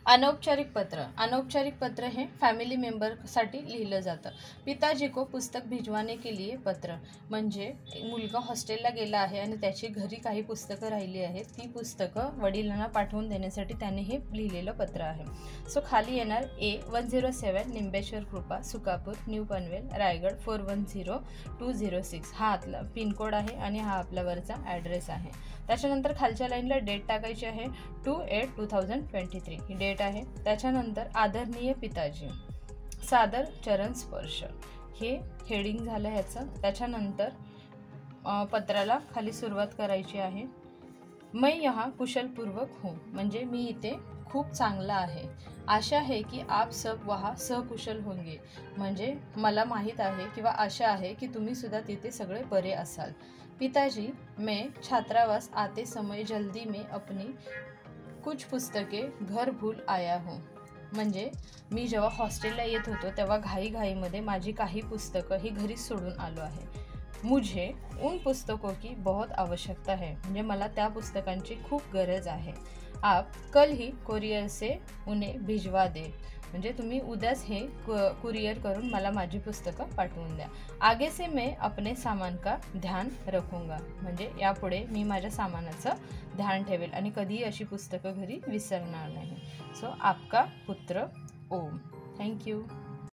अनौपचारिक पत्र। अनौपचारिक पत्र हे फॅमिली मेंबरसाठी लिहिलं जातं। पिताजी को पुस्तक भिजवाने के लिए पत्र, म्हणजे मुलगा हॉस्टेलला गेला आहे आणि त्याची घरी काही पुस्तकं राहिली आहेत, ती पुस्तकं वडिलांना पाठवून देण्यासाठी त्याने हे लिहिलेलं पत्र आहे। सो खाली येणार ए 107 निंबेश्वर कृपा, सुकापूर, न्यू पनवेल, रायगड 410206 हा आपला पिनकोड आहे आणि हा आपला वरचा ॲड्रेस आहे। त्याच्यानंतर खालच्या लाईनला डेट टाकायची आहे 2/8/2023 ही डेट आहे। त्याच्यानंतर आदरणीय पिताजी, सादर चरण स्पर्श हे हेडिंग झालं ह्याचं। त्याच्यानंतर पत्राला खाली सुरुवात करायची आहे, मैं यहाँ कुशलपूर्वक हूँ, म्हणजे मी इथे खूप चांगला आहे। आशा है कि आप सब वहाँ सकुशल होंगे, म्हणजे मला माहीत आहे किंवा आशा आहे की तुम्ही सुद्धा तिथे सगळे बरे असाल। पिताजी, मैं छात्रावास आते समय जल्दी में अपनी कुछ पुस्तकें घर भूल आया हूँ, म्हणजे मी जेव्हा हॉस्टेलला येत होतो तेव्हा घाईघाईमध्ये माझी काही पुस्तकं ही घरी सोडून आलो आहे। मुझे उन पुस्तकों की बहुत आवश्यकता है, म्हणजे मला त्या पुस्तकांची खूप गरज आहे। आप कल ही कुरियर से उन्हें भिजवा दे, म्हणजे तुम्ही उद्याच हे कुरियर करून मला माझी पुस्तकं पाठवून द्या। आगे से मैं अपने सामान का ध्यान रखूंगा, म्हणजे यापुढे मी माझ्या सामानाचं ध्यान ठेवेल आणि कधीही अशी पुस्तकं घरी विसरणार नाही। सो आपका पुत्र ओम। थँक्यू।